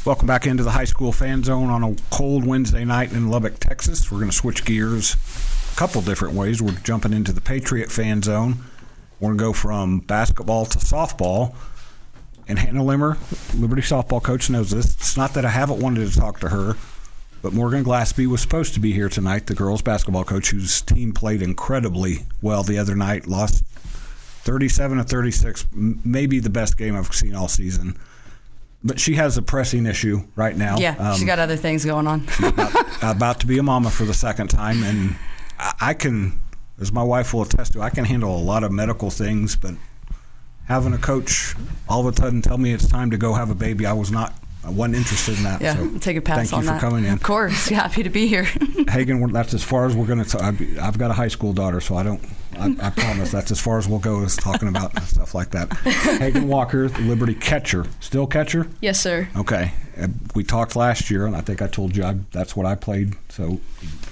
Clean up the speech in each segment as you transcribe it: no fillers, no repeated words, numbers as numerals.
Welcome back into the high school fan zone on a cold Wednesday night in Lubbock, Texas. We're going to switch gears a couple different ways. We're jumping into the Patriot fan zone. We're going to go from basketball to softball. And Hannah Limmer, Liberty softball coach, knows this. It's not that I haven't wanted to talk to her, but Morgan Glassby was supposed to be here tonight, the girls basketball coach, whose team played incredibly well the other night, lost 37-36, maybe the best game I've seen all season. But she has a pressing issue right now. Yeah, she's got other things going on. She's about to be a mama for the second time, and I can, as my wife will attest to, I can handle a lot of medical things, but having a coach all of a sudden tell me it's time to go have a baby, I wasn't interested in that. Yeah, so take a pass on that. Thank you for coming in. Of course, happy to be here. Hagen, that's as far as we're going to. I've got a high school daughter, so I promise that's as far as we'll go as talking about stuff like that. Hagen Walker, the Liberty catcher. Still catcher? Yes, sir. Okay. We talked last year, and I think I told you that's what I played. So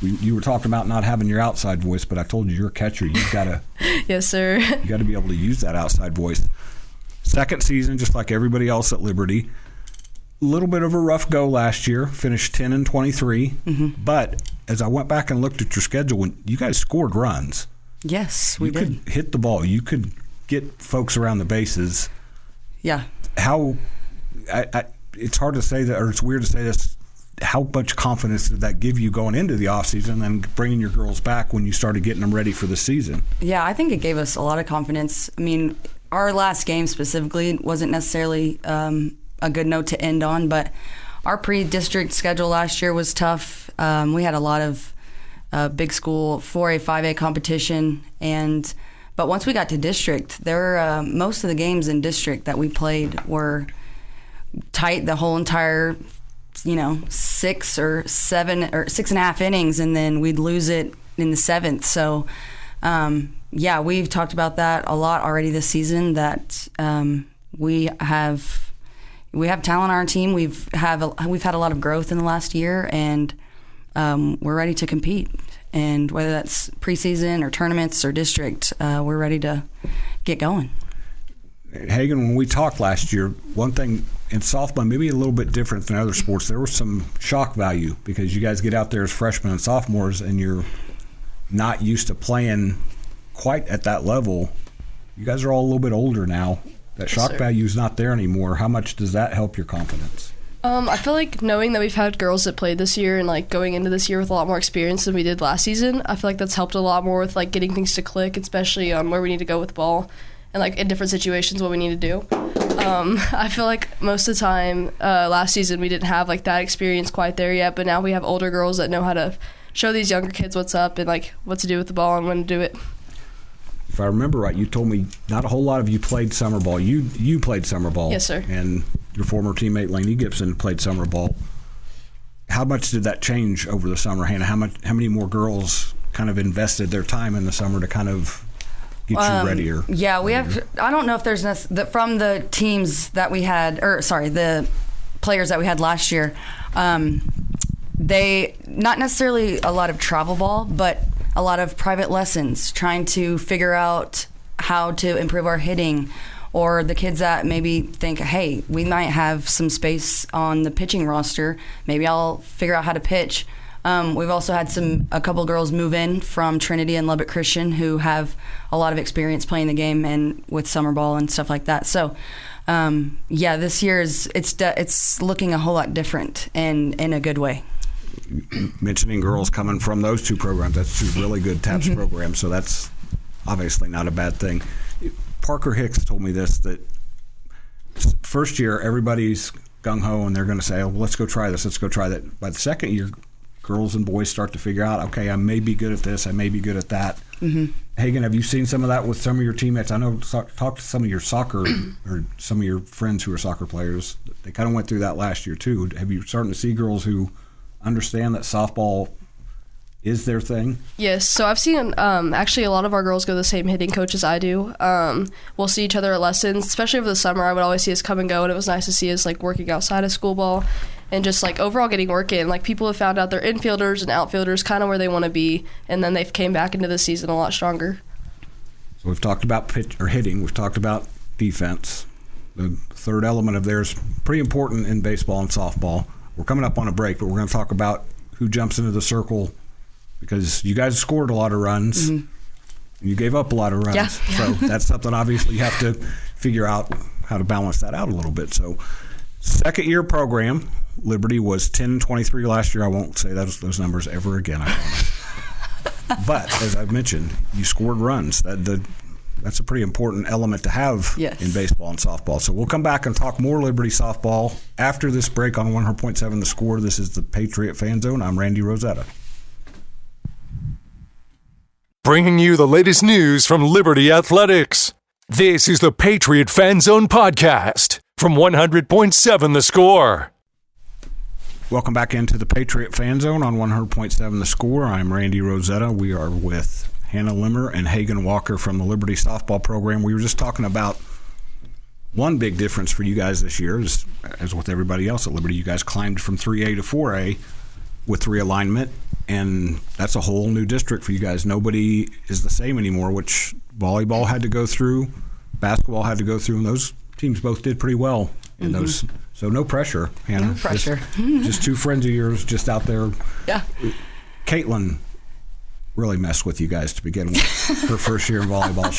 you were talking about not having your outside voice, but I told you you're a catcher. You've got to. Yes, sir. You got to be able to use that outside voice. Second season, just like everybody else at Liberty. A little bit of a rough go last year, finished 10-23. Mm-hmm. But as I went back and looked at your schedule, when you guys scored runs. Yes, we did. You could hit the ball. You could get folks around the bases. Yeah. It's hard to say that, or it's weird to say this. How much confidence did that give you going into the offseason and bringing your girls back when you started getting them ready for the season? Yeah, I think it gave us a lot of confidence. I mean, our last game specifically wasn't necessarily a good note to end on, but our pre-district schedule last year was tough. We had a lot of big school 4A, 5A competition, but once we got to district, most of the games in district that we played were tight the whole entire 6 or 7 or 6.5 innings, and then we'd lose it in the 7th. So yeah, we've talked about that a lot already this season, that we have talent on our team. We've had a lot of growth in the last year, and we're ready to compete. And whether that's preseason or tournaments or district, we're ready to get going. Hagen, when we talked last year, one thing in softball, maybe a little bit different than other sports, there was some shock value because you guys get out there as freshmen and sophomores and you're not used to playing quite at that level. You guys are all a little bit older now. That shock value is not there anymore. How much does that help your confidence? I feel like knowing that we've had girls that played this year and like going into this year with a lot more experience than we did last season, I feel like that's helped a lot more with like getting things to click, especially on where we need to go with the ball and like in different situations what we need to do. I feel like most of the time last season we didn't have like that experience quite there yet, but now we have older girls that know how to show these younger kids what's up and like what to do with the ball and when to do it. If I remember right, you told me not a whole lot of you played summer ball. You played summer ball. Yes, sir. And your former teammate Lainey Gibson played summer ball. How much did that change over the summer, Hannah? How many more girls kind of invested their time in the summer to kind of get you readier? Yeah, we have. I don't know if there's from the teams that we had, the players that we had last year. They not necessarily a lot of travel ball, but a lot of private lessons, trying to figure out how to improve our hitting, or the kids that maybe think, hey, we might have some space on the pitching roster. Maybe I'll figure out how to pitch. We've also had a couple girls move in from Trinity and Lubbock Christian who have a lot of experience playing the game and with summer ball and stuff like that. So, yeah, this year it's looking a whole lot different and in a good way. Mentioning girls coming from those two programs, that's two really good TAPS programs, so that's obviously not a bad thing. Parker Hicks told me this, that first year everybody's gung-ho and they're going to say, oh, well, let's go try this, let's go try that. By the second year, girls and boys start to figure out, okay, I may be good at this, I may be good at that. Mm-hmm. Hagen, have you seen some of that with some of your teammates? I know, talk to some of your soccer or some of your friends who are soccer players. They kind of went through that last year too. Have you starting to see girls who understand that softball is their thing? Yes, so I've seen actually a lot of our girls go to the same hitting coach as I do. We'll see each other at lessons, especially over the summer. I would always see us come and go, and it was nice to see us like working outside of school ball and just like overall getting work in. Like people have found out their infielders and outfielders kind of where they want to be, and then they've came back into the season a lot stronger. So we've talked about pitch or hitting, we've talked about defense. The third element of theirs pretty important in baseball and softball. We're coming up on a break, but we're going to talk about who jumps into the circle because you guys scored a lot of runs. Mm-hmm. You gave up a lot of runs. Yeah. So that's something obviously you have to figure out how to balance that out a little bit. So second-year program, Liberty was 10-23 last year. I won't say those numbers ever again, I promise. But as I've mentioned, you scored runs. That's a pretty important element to have in baseball and softball. So we'll come back and talk more Liberty softball after this break on 100.7 The Score. This is the Patriot Fan Zone. I'm Randy Rosetta. Bringing you the latest news from Liberty Athletics. This is the Patriot Fan Zone podcast from 100.7 The Score. Welcome back into the Patriot Fan Zone on 100.7 The Score. I'm Randy Rosetta. We are with Hannah Limmer and Hagen Walker from the Liberty softball program. We were just talking about one big difference for you guys this year, as with everybody else at Liberty. You guys climbed from 3A to 4A with realignment, and that's a whole new district for you guys. Nobody is the same anymore, which volleyball had to go through, basketball had to go through, and those teams both did pretty well in those. So no pressure, Hannah. No pressure. Just two friends of yours just out there. Yeah. Caitlin really messed with you guys to begin with. Her first year in volleyball,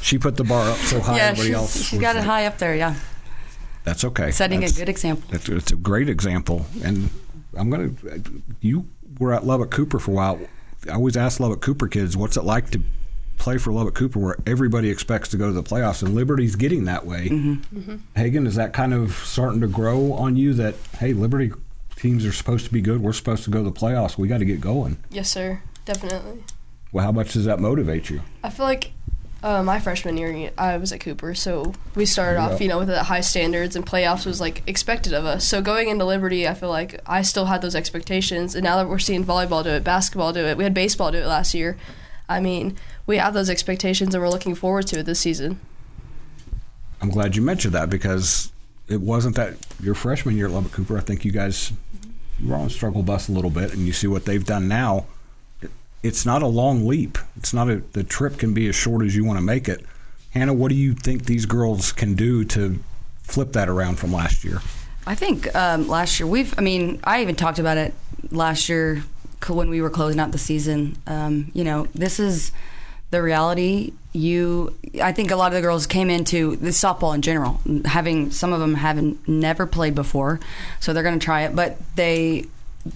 she put the bar up so high. Yeah, everybody else she got it high up there. Yeah. That's okay. Setting a good example. It's a great example, and you were at Lubbock Cooper for a while. I always ask Lubbock Cooper kids, what's it like to play for Lubbock Cooper where everybody expects to go to the playoffs, and Liberty's getting that way. Mm-hmm. Mm-hmm. Hagen, is that kind of starting to grow on you that, hey, Liberty teams are supposed to be good, we're supposed to go to the playoffs, we got to get going? Yes, sir. Definitely. Well, how much does that motivate you? I feel like my freshman year, I was at Cooper, so we started off, with the high standards, and playoffs was expected of us. So going into Liberty, I feel like I still had those expectations, and now that we're seeing volleyball do it, basketball do it, we had baseball do it last year. I mean, we have those expectations, and we're looking forward to it this season. I'm glad you mentioned that because it wasn't that your freshman year at Lubbock Cooper. I think you guys were on a struggle bus a little bit, and you see what they've done now. It's not a long leap. It's not the trip can be as short as you want to make it. Hannah, what do you think these girls can do to flip that around from last year? I think last year I even talked about it last year when we were closing out the season. This is the reality. I think a lot of the girls came into the softball in general, some of them haven't never played before, so they're going to try it. But they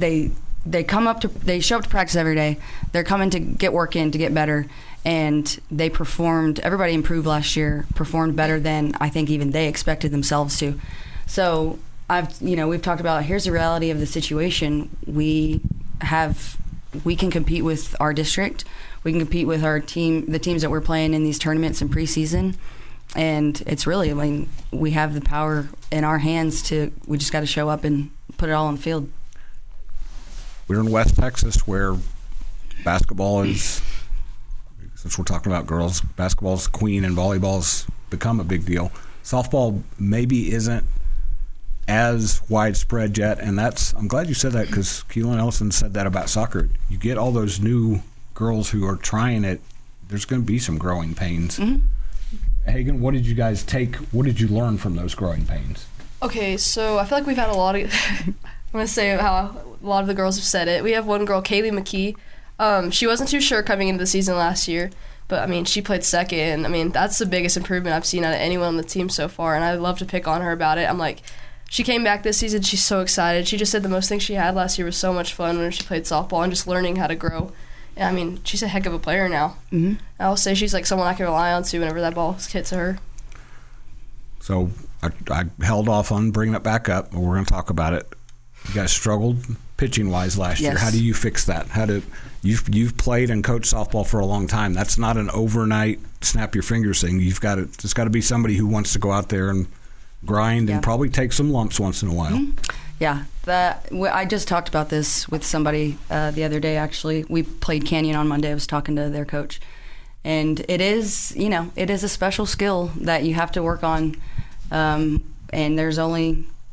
show up to practice every day. They're coming to get work in, to get better, and they performed. Everybody improved last year, performed better than I think even they expected themselves to. So we've talked about, here's the reality of the situation. We can compete with our district. We can compete with our team, the teams that we're playing in these tournaments in preseason. And it's really, we have the power in our hands we just got to show up and put it all on the field. We're in West Texas where basketball is, since we're talking about girls, basketball's the queen and volleyball's become a big deal. Softball maybe isn't as widespread yet, and I'm glad you said that because Keelan Ellison said that about soccer. You get all those new girls who are trying it, there's going to be some growing pains. Mm-hmm. Hagen, what did you learn from those growing pains? Okay, so I feel like we've had a lot of I'm going to say how a lot of the girls have said it. We have one girl, Kaylee McKee. She wasn't too sure coming into the season last year, but, she played second. That's the biggest improvement I've seen out of anyone on the team so far, and I love to pick on her about it. She came back this season. She's so excited. She just said the most thing she had last year was so much fun when she played softball and just learning how to grow. And, she's a heck of a player now. Mm-hmm. I'll say she's someone I can rely on, too, whenever that ball hits her. So I held off on bringing it back up, but we're going to talk about it. You guys struggled pitching-wise last year. How do you fix that? You've played and coached softball for a long time. That's not an overnight snap your fingers thing. It's got to be somebody who wants to go out there and grind and probably take some lumps once in a while. Mm-hmm. Yeah, I just talked about this with somebody the other day. Actually, we played Canyon on Monday. I was talking to their coach, and it is a special skill that you have to work on. And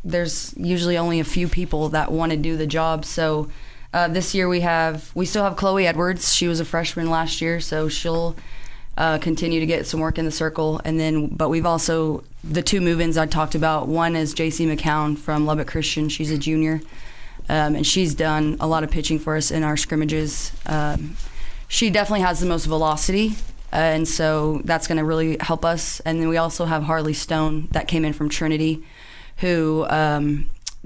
there's usually only a few people that want to do the job. So this year we still have Chloe Edwards. She was a freshman last year, so continue to get some work in the circle. And then, but we've also, the 2 move-ins I talked about, one is JC McCown from Lubbock Christian. She's a junior, and she's done a lot of pitching for us in our scrimmages. She definitely has the most velocity, and so that's going to really help us. And then we also have Harley Stone that came in from Trinity, who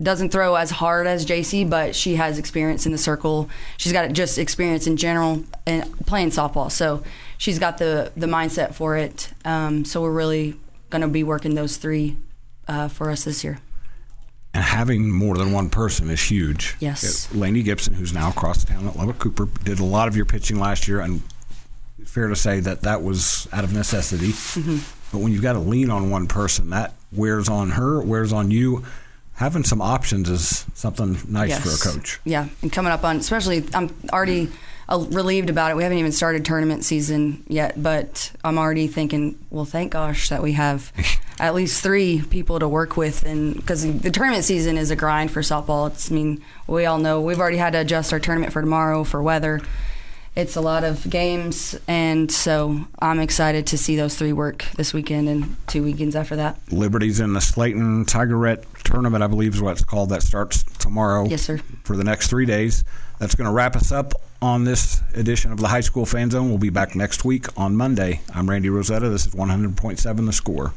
doesn't throw as hard as JC, but she has experience in the circle. She's got just experience in general and playing softball, so she's got the mindset for it. So we're really going to be working those 3 for us this year. And having more than one person is huge. Yes. Lainey Gibson, who's now across town at Lubbock Cooper, did a lot of your pitching last year, and fair to say that was out of necessity. Mm-hmm. But when you've got to lean on one person, that wears on her, wears on you. Having some options is something nice for a coach. Yeah, and coming up on, especially, I'm already relieved about it. We haven't even started tournament season yet, but I'm already thinking, well, thank gosh that we have at least 3 people to work with, and because the tournament season is a grind for softball. We all know we've already had to adjust our tournament for tomorrow for weather. It's a lot of games, and so I'm excited to see those 3 work this weekend and 2 weekends after that. Liberty's in the Slayton Tigerette tournament, I believe is what it's called. That starts tomorrow. Yes, sir. For the next 3 days. That's going to wrap us up on this edition of the High School Fan Zone. We'll be back next week on Monday. I'm Randy Rosetta. This is 100.7 The Score.